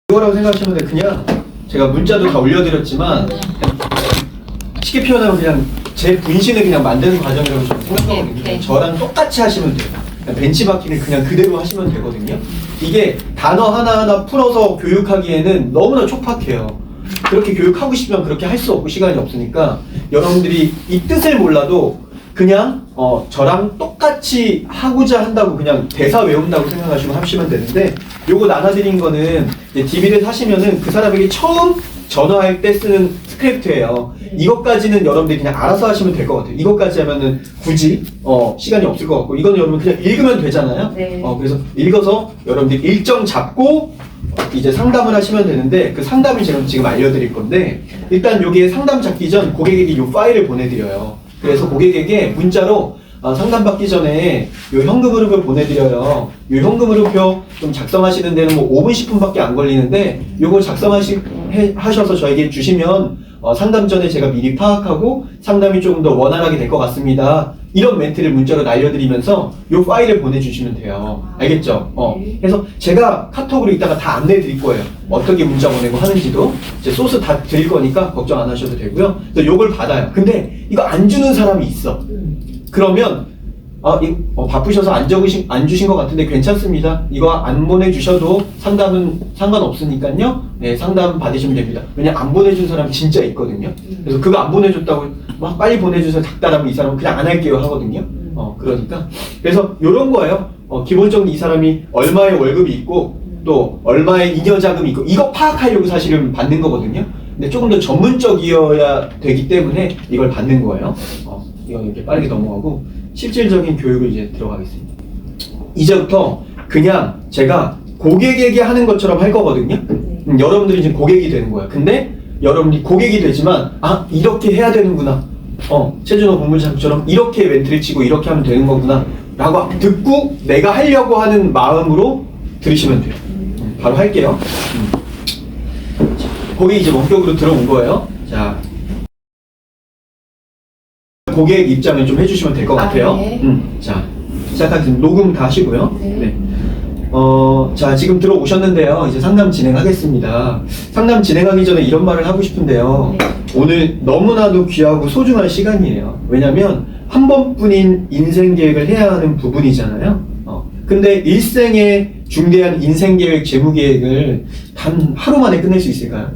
이거라고 생각하시면 돼요. 그냥 제가 문자도 다 올려드렸지만 쉽게 표현하면 그냥 제 분신을 그냥 만드는 과정이라고 저는 생각하거든요. 그냥 저랑 똑같이 하시면 돼요. 그냥 벤치마킹을 그냥 그대로 하시면 되거든요. 이게 단어 하나하나 풀어서 교육하기에는 너무나 촉박해요. 그렇게 교육하고 싶으면 그렇게 할 수 없고 시간이 없으니까 여러분들이 이 뜻을 몰라도 그냥 저랑 똑같이 하고자 한다고 그냥 대사 외운다고 생각하시고 하시면 되는데, 요거 나눠드린 거는 이제 DB를 사시면은 그 사람에게 처음 전화할 때 쓰는 스크립트예요. 이것까지는 여러분들이 그냥 알아서 하시면 될 것 같아요. 이것까지 하면은 굳이 시간이 없을 것 같고, 이거는 여러분 그냥 읽으면 되잖아요. 네. 그래서 읽어서 여러분들이 일정 잡고 이제 상담을 하시면 되는데, 그 상담을 제가 지금 알려드릴 건데, 일단 여기에 상담 잡기 전 고객에게 이 파일을 보내드려요. 그래서 고객에게 문자로 상담받기 전에 요 현금흐름을 보내드려요. 요 현금흐름표 좀 작성하시는 데는 뭐 5분, 10분밖에 안 걸리는데, 요거 하셔서 저에게 주시면 상담 전에 제가 미리 파악하고 상담이 조금 더 원활하게 될 것 같습니다. 이런 멘트를 문자로 날려드리면서 요 파일을 보내주시면 돼요. 알겠죠? 그래서 제가 카톡으로 이따가 다 안내 드릴 거예요. 어떻게 문자 보내고 하는지도 이제 소스 다 드릴 거니까 걱정 안 하셔도 되고요. 그래서 요걸 받아요. 근데 이거 안 주는 사람이 있어. 그러면 바쁘셔서 안 주신 것 같은데 괜찮습니다. 이거 안 보내주셔도 상담은 상관없으니까요. 네, 상담 받으시면 됩니다. 왜냐면 안 보내준 사람 진짜 있거든요. 그래서 그거 안 보내줬다고 막 빨리 보내주세요 닥달하면 이 사람은 그냥 안 할게요 하거든요. 그러니까 그래서 요런 거예요. 기본적으로 이 사람이 얼마의 월급이 있고 또 얼마의 잉여 자금이 있고, 이거 파악하려고 사실은 받는 거거든요. 근데 조금 더 전문적이어야 되기 때문에 이걸 받는 거예요. 이건 이렇게 빠르게 넘어가고 실질적인 교육을 이제 들어가겠습니다. 이제부터 그냥 제가 고객에게 하는 것처럼 할 거거든요. 여러분들이 이제 고객이 되는 거예요. 근데 여러분이 고객이 되지만 이렇게 해야 되는구나. 최준호 본부장처럼 이렇게 멘트를 치고 이렇게 하면 되는 거구나 라고 듣고 내가 하려고 하는 마음으로 들으시면 돼요. 바로 할게요. 자, 고객이 이제 원격으로 들어온 거예요. 자, 고객 입장을 좀 해주시면 될 것 같아요. 네. 자, 시작하겠습니다. 녹음 다 하시고요. 네. 자, 지금 들어오셨는데요. 이제 상담 진행하겠습니다. 상담 진행하기 전에 이런 말을 하고 싶은데요. 네. 오늘 너무나도 귀하고 소중한 시간이에요. 왜냐면 한 번뿐인 인생 계획을 해야 하는 부분이잖아요. 근데 일생의 중대한 인생 계획, 재무 계획을 단 하루 만에 끝낼 수 있을까요?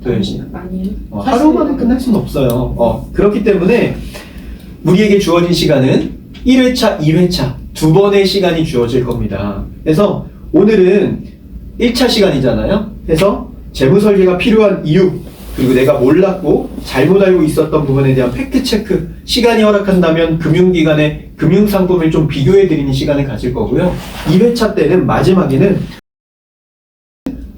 도현 씨? 아니요. 하루 만에 끝날 수는 없어요. 그렇기 때문에 우리에게 주어진 시간은 1회차, 2회차 두 번의 시간이 주어질 겁니다. 그래서 오늘은 1차 시간이잖아요. 그래서 재무 설계가 필요한 이유, 그리고 내가 몰랐고 잘못 알고 있었던 부분에 대한 팩트 체크, 시간이 허락한다면 금융기관의 금융상품을 좀 비교해드리는 시간을 가질 거고요. 2회차 때는 마지막에는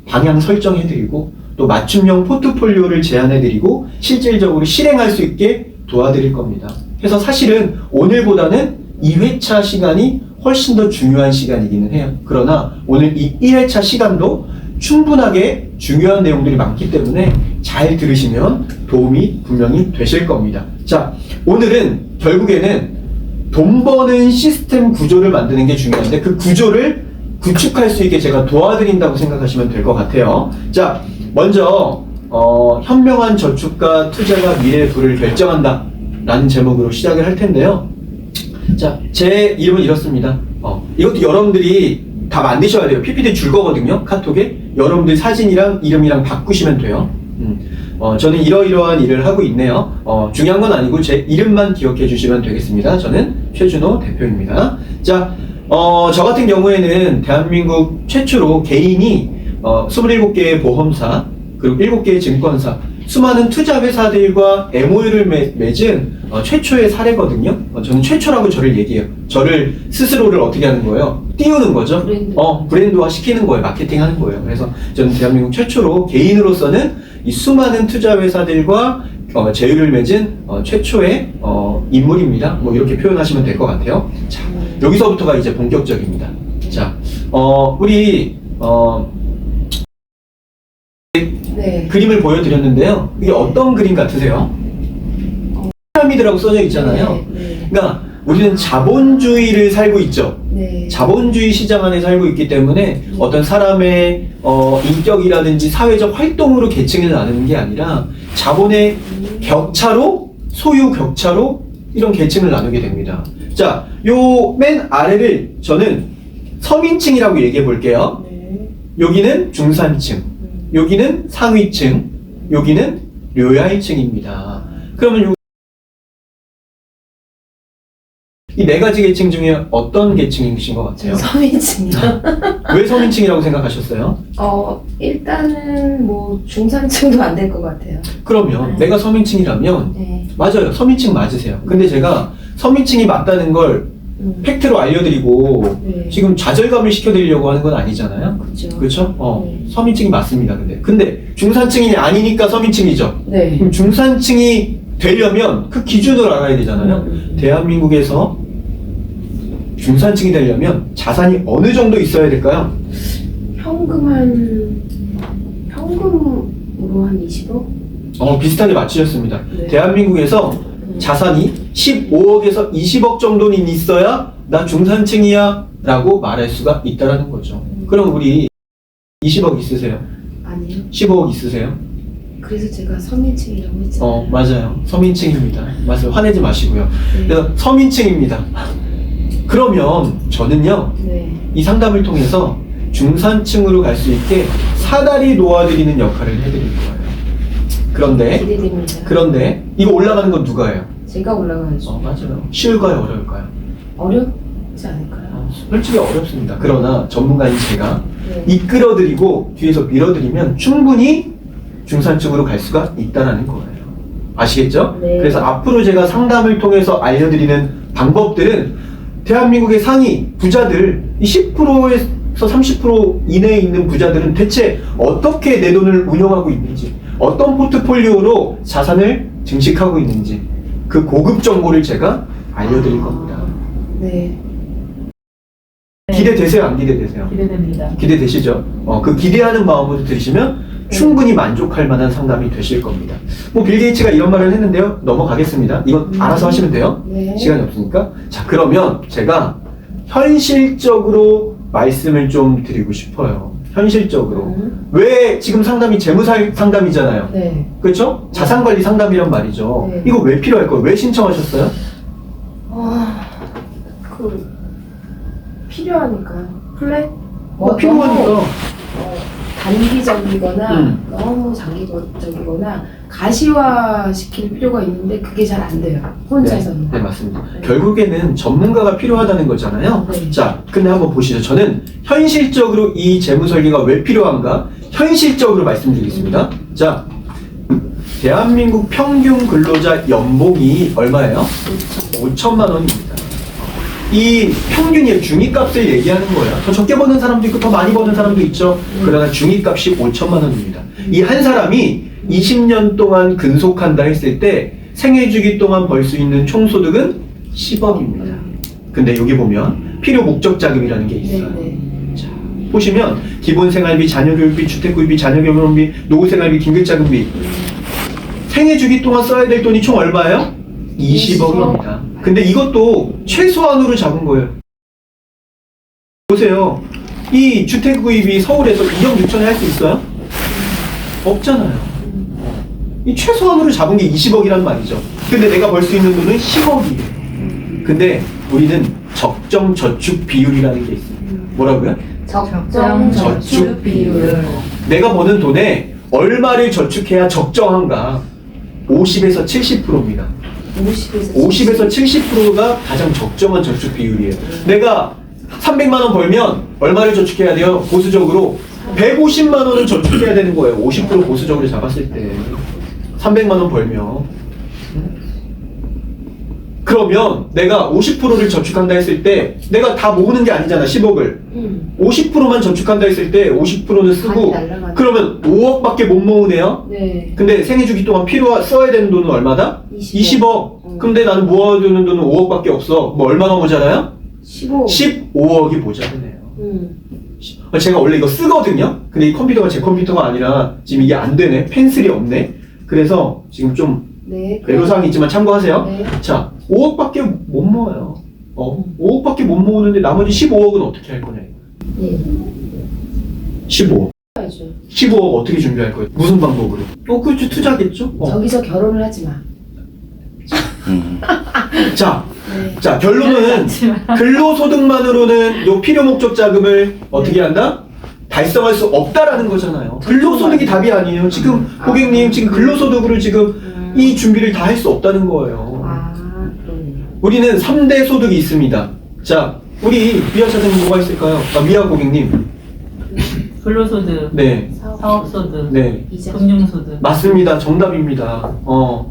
방향 설정해드리고 또 맞춤형 포트폴리오를 제안해드리고 실질적으로 실행할 수 있게 도와드릴 겁니다. 그래서 사실은 오늘보다는 2회차 시간이 훨씬 더 중요한 시간이기는 해요. 그러나 오늘 이 1회차 시간도 충분하게 중요한 내용들이 많기 때문에 잘 들으시면 도움이 분명히 되실 겁니다. 자, 오늘은 결국에는 돈 버는 시스템 구조를 만드는 게 중요한데, 그 구조를 구축할 수 있게 제가 도와드린다고 생각하시면 될 것 같아요. 자, 먼저 현명한 저축과 투자가 미래의 부를 결정한다 라는 제목으로 시작을 할 텐데요. 자, 제 이름은 이렇습니다. 이것도 여러분들이 다 만드셔야 돼요. PPT 줄 거거든요. 카톡에 여러분들 사진이랑 이름이랑 바꾸시면 돼요. 저는 이러이러한 일을 하고 있네요. 중요한 건 아니고 제 이름만 기억해 주시면 되겠습니다. 저는 최준호 대표입니다. 자, 저 같은 경우에는 대한민국 최초로 개인이 27개의 보험사, 그리고 7개의 증권사, 수많은 투자 회사들과 MOU를 맺은 최초의 사례거든요. 저는 최초라고 저를 얘기해요. 저를 스스로를 어떻게 하는 거예요? 띄우는 거죠. 브랜드화 시키는 거예요. 마케팅 하는 거예요. 그래서 저는 대한민국 최초로 개인으로서는 이 수많은 투자 회사들과 제휴를 맺은 최초의 인물입니다. 뭐 이렇게 표현하시면 될 것 같아요. 자, 여기서부터가 이제 본격적입니다. 자, 우리 네. 그림을 보여드렸는데요. 이게 어떤 그림 같으세요? 피라미드라고 써져 있잖아요. 네. 그러니까 우리는 자본주의를 살고 있죠. 네. 자본주의 시장 안에 살고 있기 때문에 어떤 사람의 인격이라든지 사회적 활동으로 계층을 나누는 게 아니라 자본의 격차로, 소유 격차로 이런 계층을 나누게 됩니다. 자, 요 맨 아래를 저는 서민층이라고 얘기해 볼게요. 네. 여기는 중산층, 여기는 상위층, 여기는 료야이층입니다. 그러면 이 네 가지 계층 중에 어떤 계층이신 것 같아요? 서민층이요. 왜 서민층이라고 생각하셨어요? 일단은 뭐 중산층도 안 될 것 같아요. 그러면 내가 서민층이라면 네. 맞아요. 서민층 맞으세요. 근데 제가 서민층이 맞다는 걸 팩트로 알려드리고 네. 지금 좌절감을 시켜드리려고 하는 건 아니잖아요. 그렇죠. 그렇죠? 네. 서민층이 맞습니다. 근데 중산층이 아니니까 서민층이죠. 네. 그럼 중산층이 되려면 그 기준을 알아야 되잖아요. 대한민국에서 중산층이 되려면 자산이 어느 정도 있어야 될까요? 현금으로 한 20억? 비슷하게 맞추셨습니다. 네. 대한민국에서 자산이 15억에서 20억 정도는 있어야 나 중산층이야 라고 말할 수가 있다는 거죠. 그럼 우리 20억 있으세요? 아니요. 15억 있으세요? 그래서 제가 서민층이라고 했잖아요. 맞아요. 서민층입니다. 맞아요. 화내지 마시고요. 네. 그래서 서민층입니다. 그러면 저는요, 네. 이 상담을 통해서 중산층으로 갈 수 있게 사다리 놓아드리는 역할을 해드릴 거예요. 기대됩니다. 그런데 이거 올라가는 건 누가 해요? 제가 올라가야죠. 맞아요. 쉬울까요? 어려울까요? 어렵지 않을까요? 솔직히 어렵습니다. 그러나 전문가인 제가 네. 이끌어드리고 뒤에서 밀어드리면 충분히 중산층으로 갈 수가 있다는 거예요. 아시겠죠? 네. 그래서 앞으로 제가 상담을 통해서 알려드리는 방법들은 대한민국의 상위 부자들, 이 10%에서 30% 이내에 있는 부자들은 대체 어떻게 내 돈을 운영하고 있는지, 어떤 포트폴리오로 자산을 증식하고 있는지 그 고급 정보를 제가 알려드릴 겁니다. 네. 기대되세요? 안 기대되세요? 기대됩니다. 기대되시죠? 그 기대하는 마음으로 들으시면 충분히 만족할 만한 상담이 되실 겁니다. 빌 게이츠가 이런 말을 했는데요. 넘어가겠습니다. 이건 알아서 하시면 돼요. 네. 시간이 없으니까. 자, 그러면 제가 현실적으로 말씀을 좀 드리고 싶어요. 현실적으로. 왜 지금 상담이 재무 상담이잖아요. 네. 그렇죠? 자산관리 상담이란 말이죠. 네. 이거 왜 필요할 거예요? 왜 신청하셨어요? 필요하니까요. 플랫? 필요하니까. 단기적이거나 너무 장기적이거나 가시화 시킬 필요가 있는데 그게 잘 안 돼요. 혼자서는. 네, 맞습니다. 결국에는 전문가가 필요하다는 거잖아요. 네. 자, 근데 한번 보시죠. 저는 현실적으로 이 재무 설계가 왜 필요한가? 현실적으로 말씀드리겠습니다. 자, 대한민국 평균 근로자 연봉이 얼마예요? 5천만 원입니다. 이 평균의 중위값을 얘기하는 거예요. 더 적게 버는 사람도 있고 더 많이 버는 사람도 있죠. 그러나 중위값이 5천만 원입니다. 이 한 사람이 20년 동안 근속한다 했을 때 생애주기 동안 벌 수 있는 총소득은 10억입니다. 근데 여기 보면 필요 목적 자금이라는 게 있어요. 네. 자, 보시면 기본생활비, 자녀교육비, 주택구입비, 자녀결혼비, 노후생활비, 긴급자금비 생애주기 동안 써야 될 돈이 총 얼마예요? 20억입니다. 근데 이것도 최소한으로 잡은 거예요. 보세요. 이 주택구입이 서울에서 2억 6천에 할 수 있어요? 없잖아요. 이 최소한으로 잡은 게 20억이란 말이죠. 근데 내가 벌 수 있는 돈은 10억이에요. 근데 우리는 적정 저축 비율이라는 게 있습니다. 뭐라고요? 적정 저축 비율. 내가 버는 돈에 얼마를 저축해야 적정한가? 50에서 70%입니다. 50에서 70%가 가장 적정한 저축 비율이에요. 내가 300만 원 벌면 얼마를 저축해야 돼요? 보수적으로 150만 원을 저축해야 되는 거예요. 50% 보수적으로 잡았을 때 300만 원 벌면 그러면 내가 50%를 저축한다 했을 때 내가 다 모으는 게 아니잖아. 10억을 50%만 저축한다 했을 때 50%는 쓰고 그러면 5억밖에 못 모으네요. 네. 근데 생애주기 동안 써야 되는 돈은 얼마다? 20억. 근데 나는 모아두는 돈은 5억밖에 없어. 뭐 얼마나 모자라요? 15억이 모자르네요. 제가 원래 이거 쓰거든요. 근데 이 컴퓨터가 제 컴퓨터가 아니라 지금 이게 안 되네. 펜슬이 없네. 그래서 지금 좀 네. 애로사항이 있지만 참고하세요. 네. 자, 5억밖에 못 모아요. 5억밖에 못 모으는데 나머지 15억은 어떻게 할 거냐? 예. 15억. 해야죠. 15억 어떻게 준비할 거예요? 무슨 방법으로? 그렇죠. 투자겠죠? 저기서 결혼을 하지 마. 자, 네. 자, 결론은 근로소득만으로는 요 필요 목적 자금을 어떻게 한다? 달성할 수 없다라는 거잖아요. 근로소득이 답이 아니에요. 지금 고객님 지금 근로소득으로 지금 이 준비를 다 할 수 없다는 거예요. 그러네요. 우리는 3대 소득이 있습니다. 자, 우리 미아 차장님 뭐가 있을까요? 미아 고객님. 근로소득, 네, 사업소득, 네. 금융소득. 맞습니다. 정답입니다.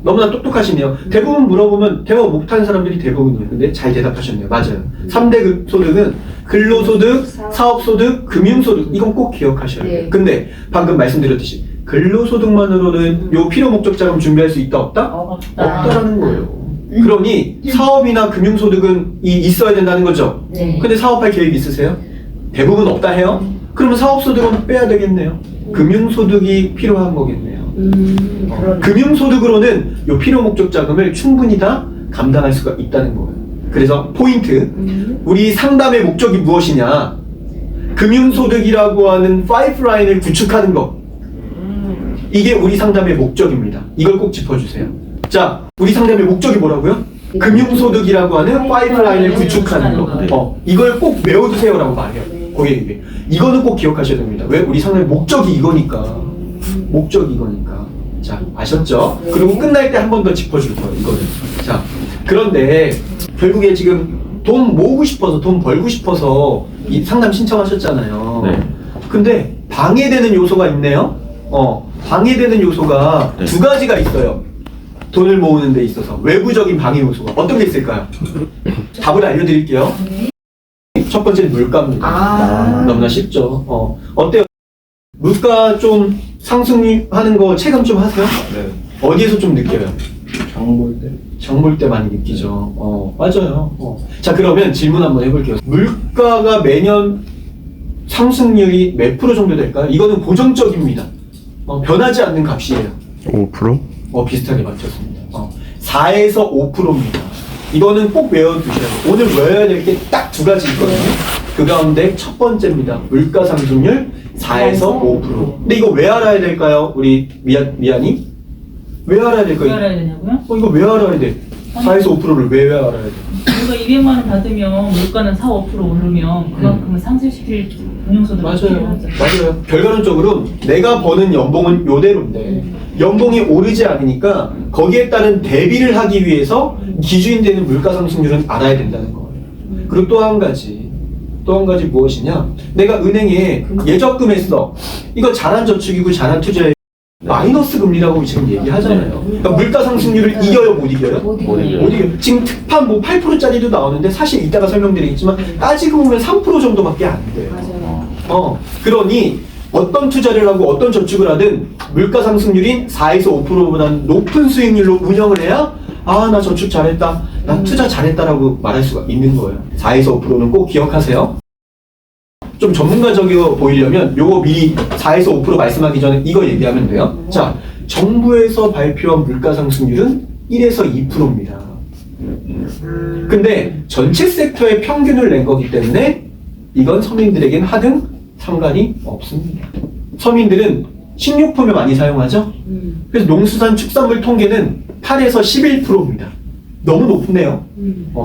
너무나 똑똑하시네요. 대부분 물어보면 대화 못하는 사람들이 대부분이에요. 근데 잘 대답하셨네요. 맞아요. 3대 소득은 근로소득, 사업소득, 금융소득. 이건 꼭 기억하셔야 돼요. 네. 근데 방금 말씀드렸듯이 근로소득만으로는 요 필요 목적 자금 준비할 수 있다 없다? 없다라는 거예요. 그러니 사업이나 금융소득은 있어야 된다는 거죠. 네. 근데 사업할 계획 있으세요? 대부분 없다 해요? 그러면 사업소득은 빼야 되겠네요. 금융소득이 필요한 거겠네요. 그러네. 금융소득으로는 요 필요 목적 자금을 충분히 다 감당할 수가 있다는 거예요. 그래서 포인트, 우리 상담의 목적이 무엇이냐? 금융소득이라고 하는 파이프라인을 구축하는 것. 이게 우리 상담의 목적입니다. 이걸 꼭 짚어주세요. 자, 우리 상담의 목적이 뭐라고요? 금융소득이라고 하는 파이프라인을 구축하는 거. 이걸 꼭 외워두세요라고 말해요. 고객에게. 이거는 꼭 기억하셔야 됩니다. 왜? 우리 상담의 목적이 이거니까. 목적이 이거니까. 자, 아셨죠? 그리고 끝날 때 한 번 더 짚어줄 거예요, 이거는. 자, 그런데 결국에 지금 돈 모으고 싶어서, 돈 벌고 싶어서 이 상담 신청하셨잖아요. 네. 근데 방해되는 요소가 있네요. 방해되는 요소가 네. 두 가지가 있어요. 돈을 모으는 데 있어서 외부적인 방해 요소가 어떤 게 있을까요? 답을 알려드릴게요. 첫 번째는 물가입니다. 너무나 쉽죠. 어때요? 물가 좀 상승하는 거 체감 좀 하세요? 네. 어디에서 좀 느껴요? 장볼 때? 장 볼 때 많이 느끼죠. 맞아요. 자, 그러면 질문 한번 해볼게요. 물가가 매년 상승률이 몇 프로 정도 될까요? 이거는 고정적입니다. 변하지 않는 값이에요. 5%? 비슷하게 맞췄습니다. 4에서 5%입니다. 이거는 꼭 외워두셔야 돼요. 오늘 외워야 될 게 딱 두 가지 있거든요. 그 가운데 첫 번째입니다. 물가 상승률 4에서 5%. 근데 이거 왜 알아야 될까요? 우리 미안이? 왜 알아야 왜 될까요? 알아야 되냐고요? 이거 왜 알아야 돼? 4에서 5%를 왜 알아야 돼? 우리가 200만 원 받으면 물가는 4, 5% 오르면 그만큼은 상승시킬 금융소득이 맞아요. 필요하죠. 맞아요. 결과론적으로 내가 버는 연봉은 요대로인데 연봉이 오르지 않으니까 거기에 따른 대비를 하기 위해서 기준이 되는 물가 상승률은 알아야 된다는 거예요. 그리고 또 한 가지 무엇이냐? 내가 은행에 예적금 했어. 이거 잘한 저축이고 잘한 투자에 마이너스 금리라고 지금 얘기하잖아요. 그러니까 물가 상승률을 이겨요, 못 이겨요? 못 못 이겨요. 못 이겨요. 지금 특판 뭐 8%짜리도 나오는데 사실 이따가 설명드리겠지만 따지고 보면 3% 정도밖에 안 돼요. 맞아요. 그러니 어떤 투자를 하고 어떤 저축을 하든 물가 상승률인 4에서 5%보다는 높은 수익률로 운영을 해야 나 저축 잘했다, 나 투자 잘했다라고 말할 수가 있는 거예요. 4에서 5%는 꼭 기억하세요. 좀 전문가적이어 보이려면 요거 미리 4에서 5% 말씀하기 전에 이거 얘기하면 돼요. 자, 정부에서 발표한 물가 상승률은 1에서 2%입니다. 근데 전체 섹터의 평균을 낸 거기 때문에 이건 서민들에겐 하등 상관이 없습니다. 서민들은 식료품을 많이 사용하죠? 그래서 농수산축산물 통계는 8에서 11%입니다. 너무 높네요.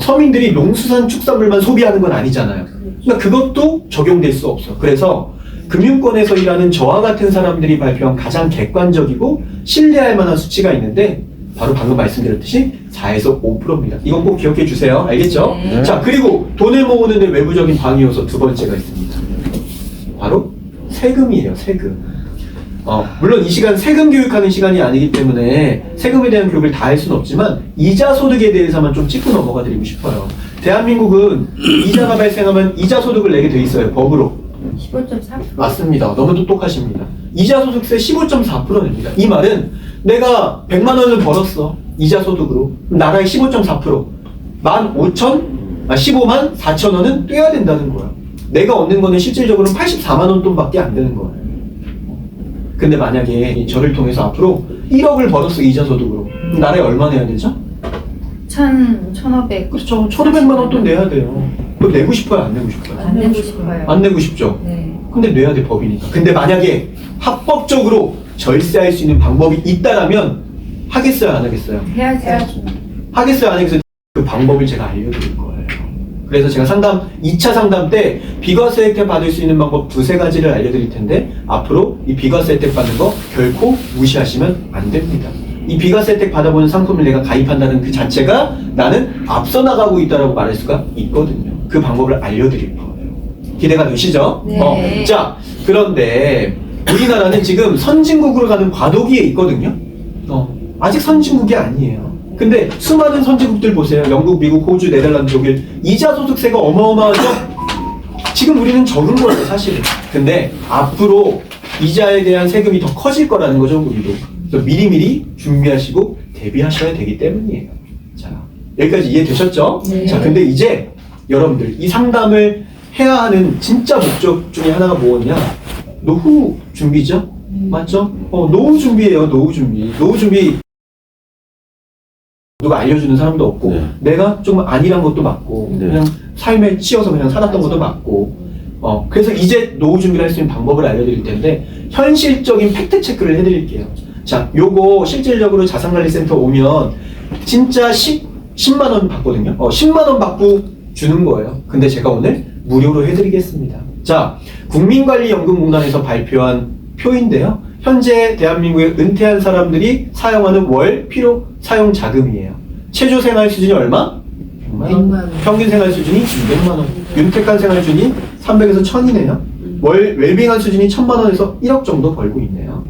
서민들이 농수산축산물만 소비하는 건 아니잖아요. 그러니까 그것도 적용될 수 없어. 그래서 금융권에서 일하는 저와 같은 사람들이 발표한 가장 객관적이고 신뢰할 만한 수치가 있는데 바로 방금 말씀드렸듯이 4에서 5%입니다. 이건 꼭 기억해 주세요. 알겠죠? 네. 자, 그리고 돈을 모으는데 외부적인 방해 요소 두 번째가 있습니다. 바로 세금이에요. 세금. 물론 이 시간 세금 교육하는 시간이 아니기 때문에 세금에 대한 교육을 다 할 수는 없지만 이자 소득에 대해서만 좀 짚고 넘어가 드리고 싶어요. 대한민국은 이자가 발생하면 이자 소득을 내게 돼 있어요. 법으로. 15.4%. 맞습니다. 너무 똑똑하십니다. 이자 소득세 15.4% 냅니다. 이 말은 내가 100만 원을 벌었어. 이자 소득으로. 나라의 15.4%. 15만 4천 원은 떼야 된다는 거야. 내가 얻는 거는 실질적으로 84만 원 돈밖에 안 되는 거예요. 근데 만약에 저를 통해서 앞으로 1억을 벌었어, 이자 소득으로. 그럼 나라에 얼마 내야 되죠? 1,500. 그렇죠. 1,500만 원 또 내야 돼요. 그거 내고 싶어요? 안 내고 싶어요? 안 내고 싶어요. 안 내고 싶죠. 네. 근데 내야 돼, 법이니까. 근데 만약에 합법적으로 절세할 수 있는 방법이 있다라면 하겠어요, 안 하겠어요? 해야죠. 하겠어요, 안 하겠어요? 그 방법을 제가 알려드릴 거예요. 그래서 제가 2차 상담 때 비과세 혜택 받을 수 있는 방법 2-3가지를 알려드릴 텐데 앞으로 이 비과세 혜택 받는 거 결코 무시하시면 안 됩니다. 이 비과세 혜택 받아보는 상품을 내가 가입한다는 그 자체가 나는 앞서 나가고 있다라고 말할 수가 있거든요. 그 방법을 알려드릴 거예요. 기대가 되시죠? 네. 자, 그런데 우리나라는 지금 선진국으로 가는 과도기에 있거든요. 아직 선진국이 아니에요. 근데 수많은 선진국들 보세요. 영국, 미국, 호주, 네덜란드, 독일 이자 소득세가 어마어마하죠? 지금 우리는 적은 거예요, 사실은. 근데 앞으로 이자에 대한 세금이 더 커질 거라는 거죠, 우리도. 그래서 미리미리 준비하시고 대비하셔야 되기 때문이에요. 자, 여기까지 이해되셨죠? 네. 자, 근데 이제 여러분들 이 상담을 해야 하는 진짜 목적 중에 하나가 뭐냐? 노후 준비죠? 맞죠? 노후 준비예요, 노후 준비. 노후 준비 누가 알려주는 사람도 없고 네. 내가 좀 안일한 것도 맞고 네. 그냥 삶에 치여서 그냥 살았던 것도 맞고 그래서 이제 노후 준비를 할 수 있는 방법을 알려드릴 텐데 현실적인 팩트 체크를 해드릴게요. 자, 요거 실질적으로 자산관리센터 오면 진짜 10만 원 받거든요. 10만 원 받고 주는 거예요. 근데 제가 오늘 무료로 해드리겠습니다. 자, 국민관리연금공단에서 발표한 표인데요. 현재 대한민국에 은퇴한 사람들이 사용하는 월 필요 사용 자금이에요. 최저 생활 수준이 얼마? 100만 원. 100만 원. 평균 생활 수준이 200만 원. 윤택한 생활 수준이 300에서 1000이네요. 월 웰빙한 수준이 1000만 원에서 1억 정도 벌고 있네요.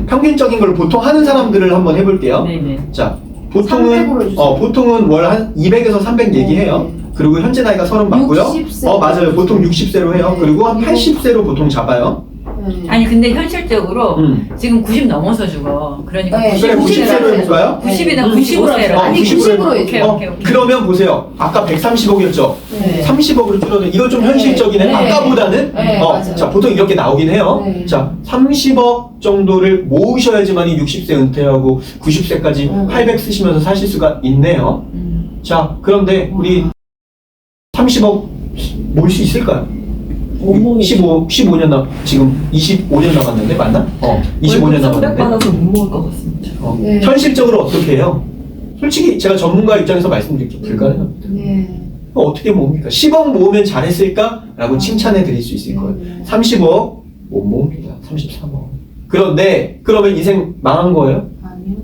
평균적인 걸 보통 하는 사람들을 한번 해볼게요. 네네. 자, 보통은 300으로 주세요. 보통은 월 한 200에서 300 얘기해요. 네. 그리고 현재 나이가 30 맞고요. 60세. 맞아요. 보통 60세로 해요. 네. 그리고 한 80세로 보통 잡아요. 네. 아니 근데 현실적으로 지금 90 넘어서 죽어. 그러니까 네. 그래, 90세로 해볼까요? 90이나 네. 95세로. 아니, 90으로 해줘요. 오케이. 그러면 보세요. 아까 130억이었죠? 네. 30억으로 줄어든 이거 좀 네. 현실적이네. 네. 아까보다는. 네, 맞아요. 자, 보통 이렇게 나오긴 해요. 네. 자, 30억 정도를 모으셔야지만이 60세 은퇴하고 90세까지 800 쓰시면서 사실 수가 있네요. 자, 그런데 우리 30억 모을 수 있을까요? 15년 지금 25년 남았는데 맞나? 25년 남았는데. 받아서 못 먹을 것 같습니다. 네. 현실적으로 어떻게 해요? 솔직히 제가 전문가 입장에서 말씀드릴게요. 불가능합니다. 네. 어떻게 모읍니까? 10억 모으면 잘했을까? 라고 칭찬해 드릴 수 있을 거예요. 30억 못 모읍니다. 33억. 그런데 그러면 인생 망한 거예요? 아니요.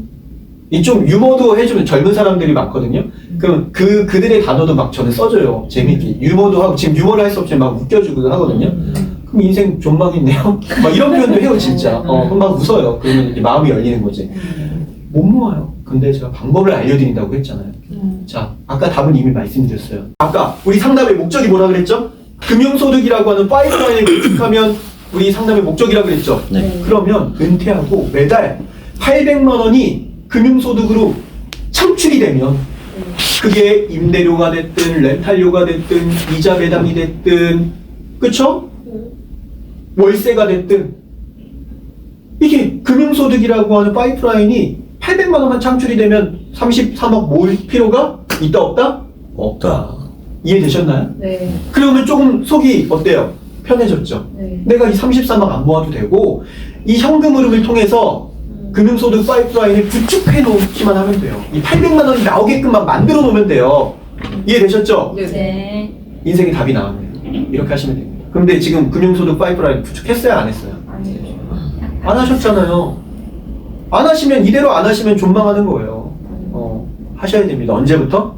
이 좀 유머도 해주면 젊은 사람들이 많거든요. 그럼 그들의 단어도 막 저는 써줘요. 재밌게. 유머도 하고, 지금 유머를 할 수 없지만 막 웃겨주고 하거든요. 그럼 인생 존망이네요. 막 이런 표현도 해요, 진짜. 그럼 막 웃어요. 그러면 이제 마음이 열리는 거지. 못 모아요. 근데 제가 방법을 알려드린다고 했잖아요. 자, 아까 답은 이미 말씀드렸어요. 아까 우리 상담의 목적이 뭐라 그랬죠? 금융소득이라고 하는 파이프라인을 구축하면 우리 상담의 목적이라고 그랬죠? 네. 그러면 은퇴하고 매달 800만 원이 금융소득으로 창출이 되면 그게 임대료가 됐든 렌탈료가 됐든 이자 배당이 됐든 그쵸? 월세가 됐든 이게 금융소득이라고 하는 파이프라인이 800만 원만 창출이 되면 33억 모을 필요가 있다 없다? 없다. 이해되셨나요? 네. 그러면 조금 속이 어때요? 편해졌죠? 네. 내가 이 33억 안 모아도 되고 이 현금 흐름을 통해서 금융소득 파이프라인을 구축해 놓기만 하면 돼요. 이 800만 원이 나오게끔만 만들어 놓으면 돼요. 이해되셨죠? 네. 인생의 답이 나왔네요. 이렇게 하시면 됩니다. 근데 지금 금융소득 파이프라인 구축했어요? 안 했어요? 안 하셨잖아요. 안 하시면 이대로 안 하시면 존망하는 거예요. 하셔야 됩니다. 언제부터?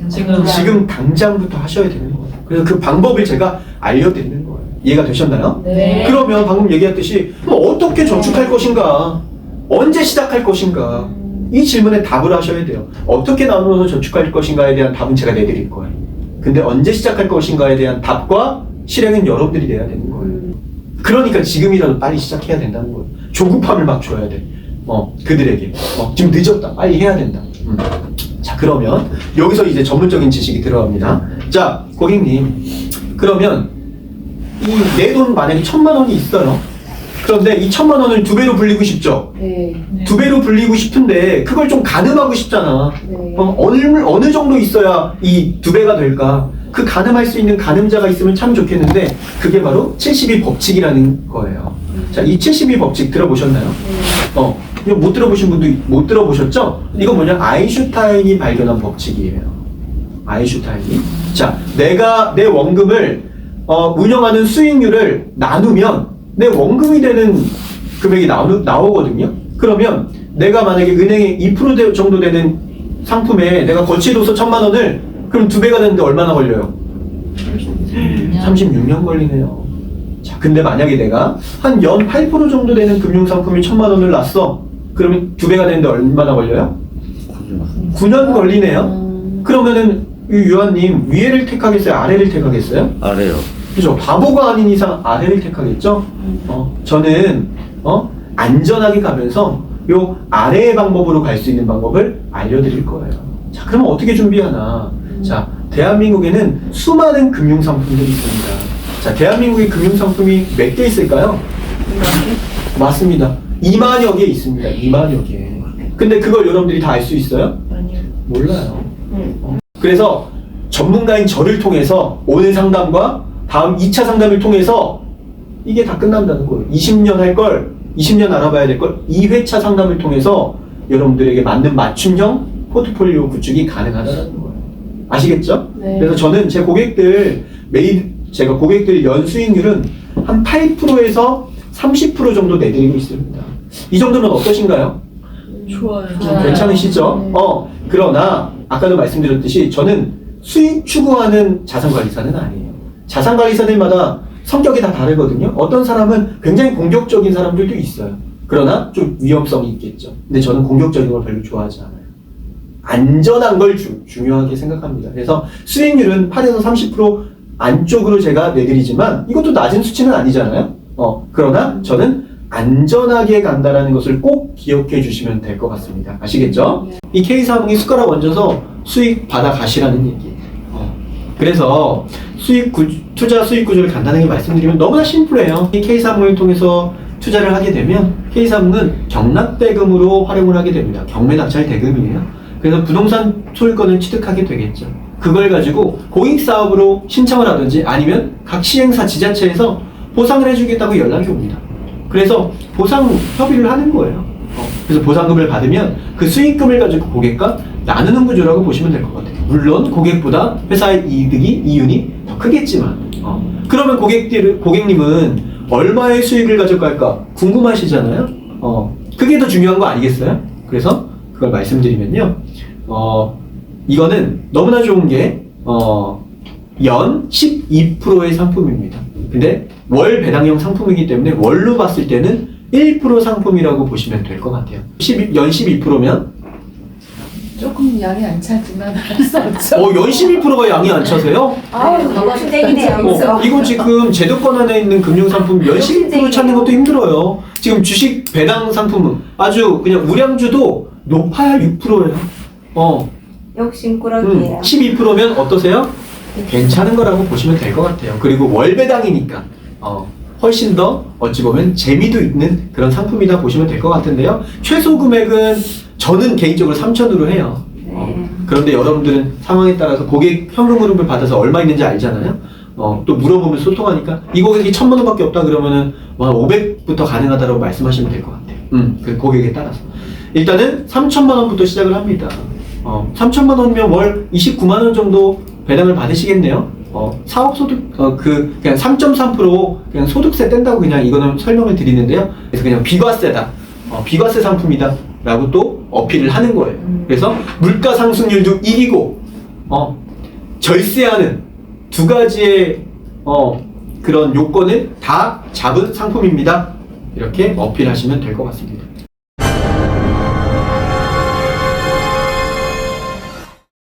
지금 당장부터 하셔야 되는 거예요. 그래서 그 방법을 제가 알려드리는 거예요. 이해가 되셨나요? 네. 그러면 방금 얘기했듯이 그럼 어떻게 저축할 것인가? 언제 시작할 것인가? 이 질문에 답을 하셔야 돼요. 어떻게 나누어서 저축할 것인가에 대한 답은 제가 내드릴 거예요. 근데 언제 시작할 것인가에 대한 답과 실행은 여러분들이 내야 되는 거예요. 그러니까 지금이라도 빨리 시작해야 된다는 거예요. 조급함을 막 줘야 돼. 그들에게. 지금 늦었다. 빨리 해야 된다. 자, 그러면 여기서 이제 전문적인 지식이 들어갑니다. 자, 고객님. 그러면 이 내 돈 만약에 1000만 원이 있어요. 그런데 이 1,000만 원을 2배로 불리고 싶죠? 네. 네. 2배로 불리고 싶은데 그걸 좀 가늠하고 싶잖아. 네. 어느 정도 있어야 이 2배가 될까? 그 가늠할 수 있는 가늠자가 있으면 참 좋겠는데 그게 바로 72 법칙이라는 거예요. 자, 이 72 법칙 들어보셨나요? 이거 못 들어보신 분도 못 들어보셨죠? 이건 뭐냐? 아인슈타인이 발견한 법칙이에요. 아인슈타인이. 자, 내가 내 원금을 운영하는 수익률을 나누면 내 원금이 되는 금액이 나오거든요. 그러면 내가 만약에 은행에 2% 정도 되는 상품에 내가 거치해둬서 1,000만 원을 그럼 2배가 되는데 얼마나 걸려요? 36년 걸리네요. 자, 근데 만약에 내가 한 연 8% 정도 되는 금융상품이 1,000만 원을 놨어. 그러면 2배가 되는데 얼마나 걸려요? 9년 걸리네요. 그러면은 이 유아님 위에를 택하겠어요? 아래를 택하겠어요? 아래요. 그죠? 바보가 아닌 이상 아래를 택하겠죠? 저는 안전하게 가면서 요 아래의 방법으로 갈 수 있는 방법을 알려드릴 거예요. 자, 그러면 어떻게 준비하나? 자, 대한민국에는 수많은 금융상품들이 있습니다. 자, 대한민국의 금융상품이 몇 개 있을까요? 맞습니다. 2만여 개 있습니다. 2만여 개. 근데 그걸 여러분들이 다 알 수 있어요? 몰라요. 그래서 전문가인 저를 통해서 오늘 상담과 다음 2차 상담을 통해서 이게 다 끝난다는 거예요. 20년 할 걸, 20년 알아봐야 될 걸 2회차 상담을 통해서 여러분들에게 맞는 맞춤형 포트폴리오 구축이 가능하다는 거예요. 아시겠죠? 네. 그래서 저는 제 고객들 제가 고객들 연 수익률은 한 8%에서 30% 정도 내드리고 있습니다. 이 정도면 어떠신가요? 좋아요. 괜찮으시죠? 네. 그러나 아까도 말씀드렸듯이 저는 수익 추구하는 자산관리사는 아니에요. 자산관리사들마다 성격이 다 다르거든요. 어떤 사람은 굉장히 공격적인 사람들도 있어요. 그러나 좀 위험성이 있겠죠. 근데 저는 공격적인 걸 별로 좋아하지 않아요. 안전한 걸 중요하게 생각합니다. 그래서 수익률은 8에서 30% 안쪽으로 제가 내드리지만 이것도 낮은 수치는 아니잖아요. 그러나 저는 안전하게 간다라는 것을 꼭 기억해 주시면 될 것 같습니다. 아시겠죠? 이 K사항이 숟가락 얹어서 수익 받아 가시라는 얘기예요. 그래서 투자 수익 구조를 간단하게 말씀드리면 너무나 심플해요. 이 K사항을 통해서 투자를 하게 되면 K사항은 경락대금으로 활용을 하게 됩니다. 경매낙찰 대금이에요. 그래서 부동산 소유권을 취득하게 되겠죠. 그걸 가지고 공익사업으로 신청을 하든지 아니면 각 시행사 지자체에서 보상을 해주겠다고 연락이 옵니다. 그래서 보상 협의를 하는 거예요. 그래서 보상금을 받으면 그 수익금을 가지고 고객과 나누는 구조라고 보시면 될 것 같아요. 물론 고객보다 회사의 이윤이 더 크겠지만 그러면 고객님은 얼마의 수익을 가져갈까 궁금하시잖아요. 그게 더 중요한 거 아니겠어요? 그래서 그걸 말씀드리면요. 이거는 너무나 좋은 게 연 12%의 상품입니다. 근데 월 배당형 상품이기 때문에 월로 봤을 때는 1% 상품이라고 보시면 될 것 같아요. 연 12%면 조금 양이 안 차지만 할 수 없죠. 연 12%가 양이 안 차세요? 욕심쟁이네요. 이거 지금 제도권 안에 있는 금융상품 연 12% 찾는 것도 힘들어요. 지금 주식 배당 상품은 아주 그냥 우량주도 높아야 6%예요. 욕심꾸러기예요. 12%면 어떠세요? 괜찮은 거라고 보시면 될 것 같아요. 그리고 월 배당이니까 훨씬 더 어찌 보면 재미도 있는 그런 상품이다 보시면 될 것 같은데요. 최소 금액은 저는 개인적으로 3,000으로 해요. 그런데 여러분들은 상황에 따라서 고객 현금 흐름을 받아서 얼마 있는지 알잖아요. 또 물어보면 소통하니까 이 고객이 1,000만 원밖에 없다 그러면은 500부터 가능하다고 말씀하시면 될 것 같아요. 그 고객에 따라서 일단은 3,000만 원부터 시작을 합니다. 3,000만 원이면 월 29만 원 정도 배당을 받으시겠네요. 사업소득 그냥 3.3% 그냥 소득세 뗀다고 그냥 이거는 설명을 드리는데요. 그래서 그냥 비과세다, 비과세 상품이다 라고 또 어필을 하는 거예요. 그래서 물가 상승률도 이기고 절세하는 두 가지의 그런 요건을 다 잡은 상품입니다. 이렇게 어필하시면 될 것 같습니다.